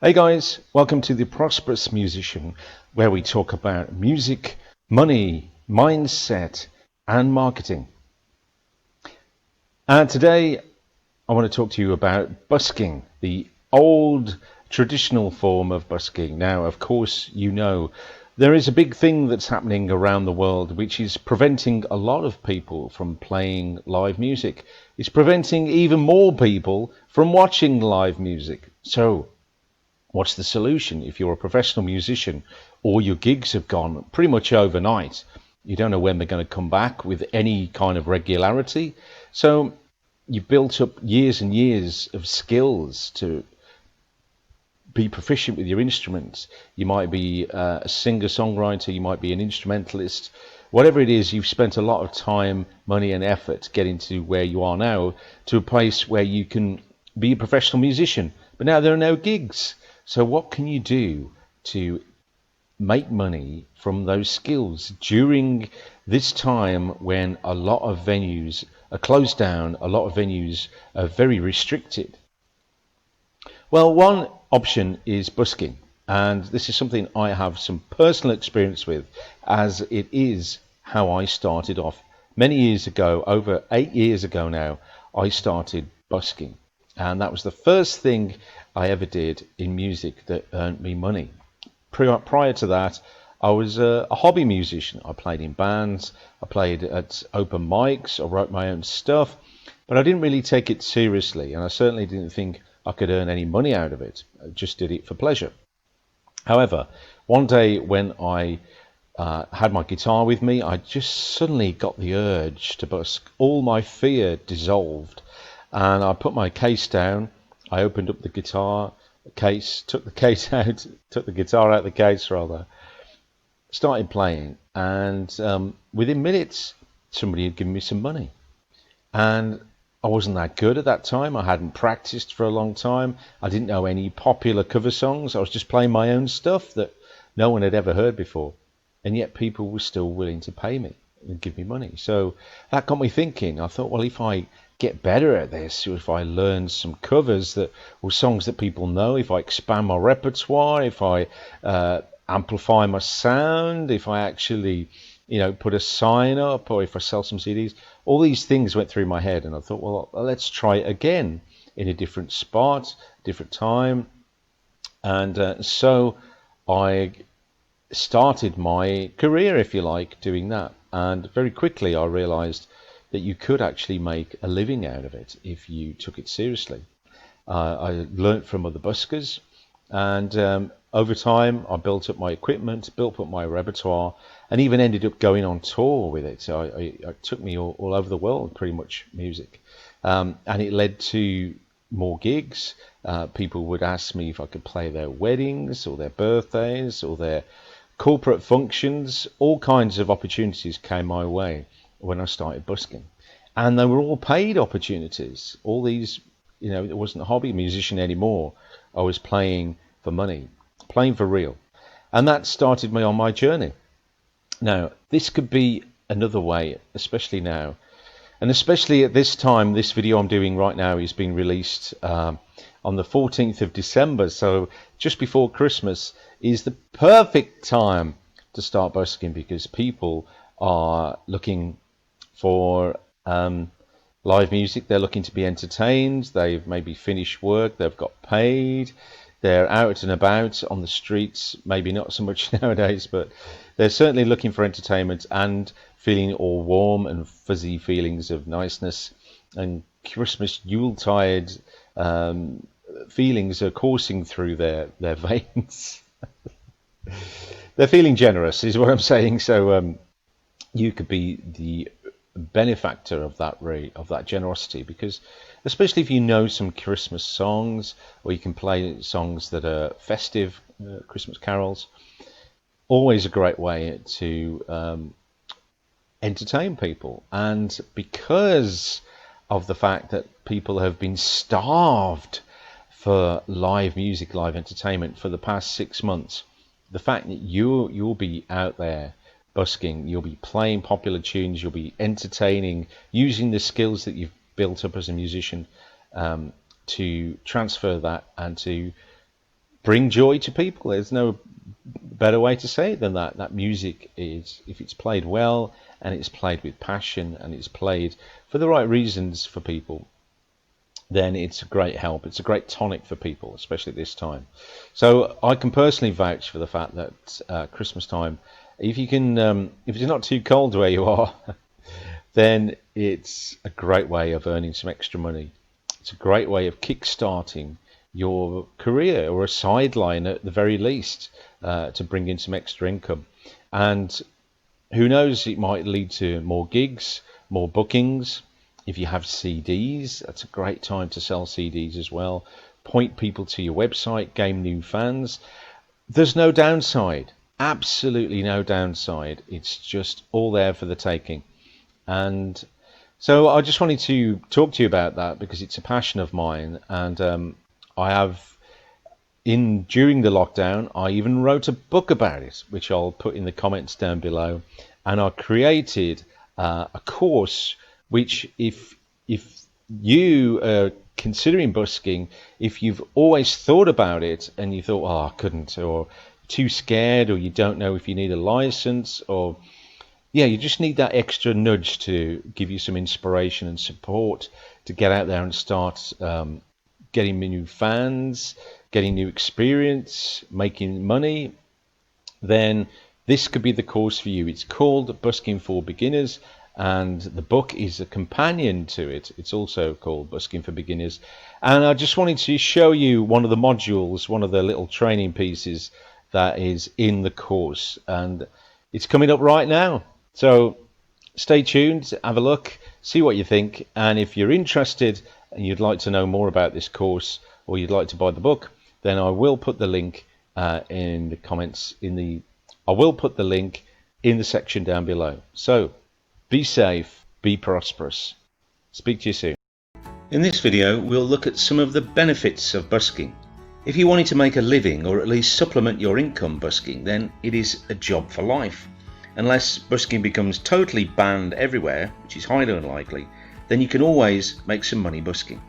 Hey guys, welcome to the Prosperous Musician, where we talk about music, money, mindset, and marketing. And today I want to talk to you about busking, the old traditional form of busking. Now, of course, you know there is a big thing that's happening around the world which is preventing a lot of people from playing live music. It's preventing even more people from watching live music. So, what's the solution? If you're a professional musician, all your gigs have gone pretty much overnight. You don't know when they're going to come back with any kind of regularity. So you built up years and years of skills to be proficient with your instruments. You might be a singer-songwriter, you might be an instrumentalist. Whatever it is, you've spent a lot of time, money, and effort getting to where you are now, to a place where you can be a professional musician. But now there are no gigs. So what can you do to make money from those skills during this time when a lot of venues are closed down, a lot of venues are very restricted? Well, one option is busking, and this is something I have some personal experience with, as it is how I started off many years ago. Over 8 years ago now, I started busking, and that was the first thing I ever did in music that earned me money. Prior to that, I was a hobby musician. I played in bands, I played at open mics, I wrote my own stuff, but I didn't really take it seriously, and I certainly didn't think I could earn any money out of it. I just did it for pleasure. However, one day when I had my guitar with me, I just suddenly got the urge to busk. All my fear dissolved, and I put my case down. I opened up the guitar case, took the case out, took the guitar out of the case rather, started playing, and within minutes, somebody had given me some money. And I wasn't that good at that time. I hadn't practiced for a long time. I didn't know any popular cover songs. I was just playing my own stuff that no one had ever heard before. And yet people were still willing to pay me and give me money. So that got me thinking. I thought, well, if I get better at this, if I learn some covers that or songs that people know, if I expand my repertoire, if I amplify my sound, if I actually put a sign up, or if I sell some CDs, all these things went through my head, and I thought, well, let's try it again in a different spot, different time, and so I started my career, if you like, doing that. And very quickly, I realized that you could actually make a living out of it if you took it seriously. I learned from other buskers, and over time, I built up my equipment, built up my repertoire, and even ended up going on tour with it. So it took me all over the world, pretty much, music. And it led to more gigs. People would ask me if I could play their weddings or their birthdays or their corporate functions. All kinds of opportunities came my way when I started busking. And they were all paid opportunities. All these, it wasn't a hobby musician anymore. I was playing for money, playing for real. And that started me on my journey. Now, this could be another way, especially now. And especially at this time, this video I'm doing right now is being released on the 14th of December. So just before Christmas is the perfect time to start busking, because people are looking for live music. They're looking to be entertained. They've maybe finished work. They've got paid. They're out and about on the streets. Maybe not so much nowadays, but they're certainly looking for entertainment and feeling all warm and fuzzy feelings of niceness. And Christmas Yuletide feelings are coursing through their veins. They're feeling generous, is what I'm saying. So you could be the benefactor of that generosity, because especially if you know some Christmas songs, or you can play songs that are festive, Christmas carols, always a great way to entertain people. And because of the fact that people have been starved for live music, live entertainment for the past 6 months, the fact that you'll be out there busking, you'll be playing popular tunes, you'll be entertaining, using the skills that you've built up as a musician to transfer that and to bring joy to people. There's no better way to say it than that. That music is, if it's played well and it's played with passion and it's played for the right reasons for people, then it's a great help. It's a great tonic for people, especially at this time. So I can personally vouch for the fact that Christmas time, if you can, if it's not too cold where you are, then it's a great way of earning some extra money. It's a great way of kick-starting your career, or a sideline at the very least, to bring in some extra income. And who knows, it might lead to more gigs, more bookings. If you have CDs, that's a great time to sell CDs as well. Point people to your website, gain new fans. There's no downside, absolutely no downside. It's just all there for the taking. And so I just wanted to talk to you about that because it's a passion of mine. And I have, during the lockdown, I even wrote a book about it, which I'll put in the comments down below. And I created a course which, if you are considering busking, if you've always thought about it and you thought, oh, I couldn't, or too scared, or you don't know if you need a license, or yeah, you just need that extra nudge to give you some inspiration and support to get out there and start getting new fans, getting new experience, making money, then this could be the course for you. It's called Busking for Beginners, and the book is a companion to it. It's also called Busking for Beginners. And I just wanted to show you one of the modules, one of the little training pieces that is in the course. And it's coming up right now. So stay tuned, have a look, see what you think. And if you're interested and you'd like to know more about this course, or you'd like to buy the book, then I will put the link in the comments. I will put the link in the section down below. So be safe, be prosperous. Speak to you soon. In this video, we'll look at some of the benefits of busking. If you wanted to make a living, or at least supplement your income busking, then it is a job for life. Unless busking becomes totally banned everywhere, which is highly unlikely, then you can always make some money busking.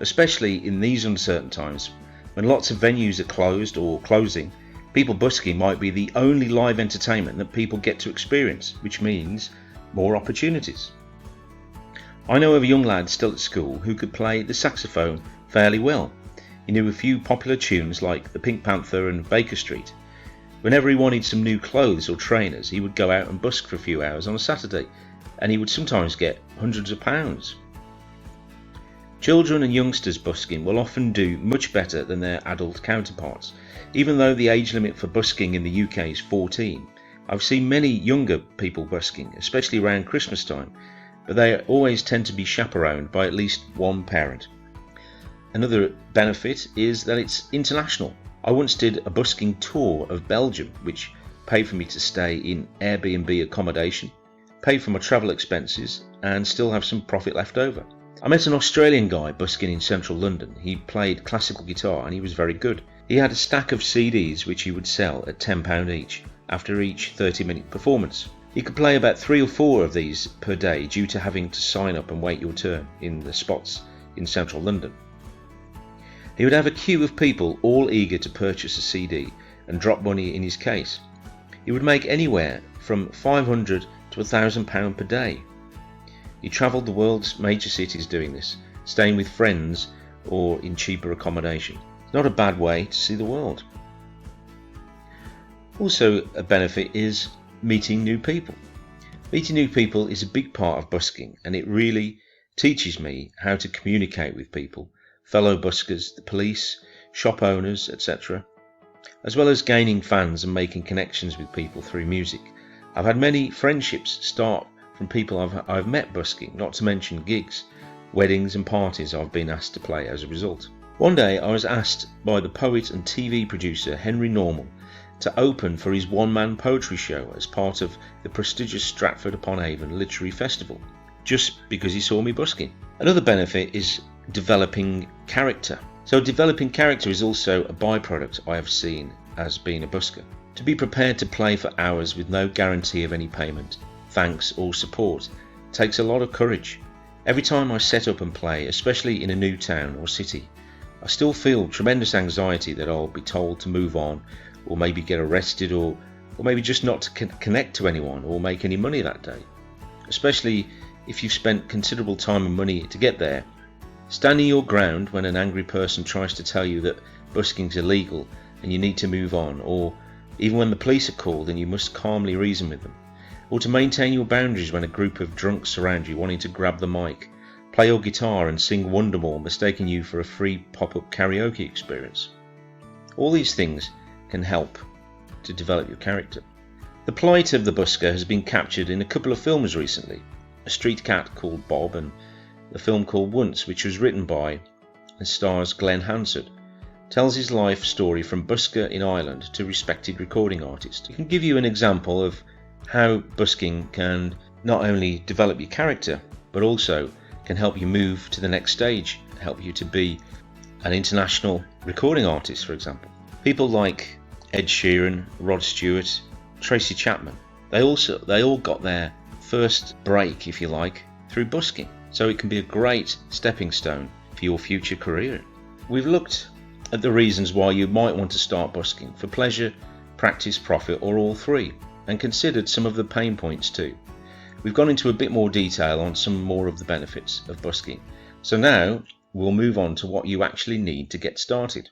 Especially in these uncertain times, when lots of venues are closed or closing, people busking might be the only live entertainment that people get to experience, which means more opportunities. I know of a young lad still at school who could play the saxophone fairly well. He knew a few popular tunes like the Pink Panther and Baker Street. Whenever he wanted some new clothes or trainers, he would go out and busk for a few hours on a Saturday, and he would sometimes get hundreds of pounds. Children and youngsters busking will often do much better than their adult counterparts. Even though the age limit for busking in the UK is 14, I've seen many younger people busking, especially around Christmas time, but they always tend to be chaperoned by at least one parent. Another benefit is that it's international. I once did a busking tour of Belgium, which paid for me to stay in Airbnb accommodation, pay for my travel expenses, and still have some profit left over. I met an Australian guy busking in central London. He played classical guitar and he was very good. He had a stack of CDs which he would sell at £10 each after each 30-minute performance. You could play about 3 or 4 of these per day due to having to sign up and wait your turn in the spots in central London. He would have a queue of people all eager to purchase a CD and drop money in his case. He would make anywhere from £500 to £1,000 per day. He travelled the world's major cities doing this, staying with friends or in cheaper accommodation. Not a bad way to see the world. Also, a benefit is meeting new people. Meeting new people is a big part of busking, and it really teaches me how to communicate with people, fellow buskers, the police, shop owners, etc., as well as gaining fans and making connections with people through music. I've had many friendships start from people I've met busking, not to mention gigs, weddings and parties I've been asked to play as a result. One day I was asked by the poet and TV producer Henry Normal to open for his one-man poetry show as part of the prestigious Stratford-upon-Avon Literary Festival, just because he saw me busking. Another benefit is developing character. So developing character is also a byproduct I have seen as being a busker. To be prepared to play for hours with no guarantee of any payment, thanks or support takes a lot of courage. Every time I set up and play, especially in a new town or city, I still feel tremendous anxiety that I'll be told to move on, or maybe get arrested, or maybe just not to connect to anyone or make any money that day. Especially if you've spent considerable time and money to get there. Standing your ground when an angry person tries to tell you that busking's illegal and you need to move on, or even when the police are called and you must calmly reason with them, or to maintain your boundaries when a group of drunks surround you wanting to grab the mic, play your guitar and sing Wonderwall, mistaking you for a free pop-up karaoke experience. All these things can help to develop your character. The plight of the busker has been captured in a couple of films recently, A Street Cat Called Bob and the film called Once, which was written by and stars Glenn Hansard, tells his life story from busker in Ireland to respected recording artist. It can give you an example of how busking can not only develop your character, but also can help you move to the next stage, help you to be an international recording artist, for example. People like Ed Sheeran, Rod Stewart, Tracy Chapman, they all got their first break, if you like, through busking. So it can be a great stepping stone for your future career. We've looked at the reasons why you might want to start busking: for pleasure, practice, profit, or all three, and considered some of the pain points too. We've gone into a bit more detail on some more of the benefits of busking. So now we'll move on to what you actually need to get started.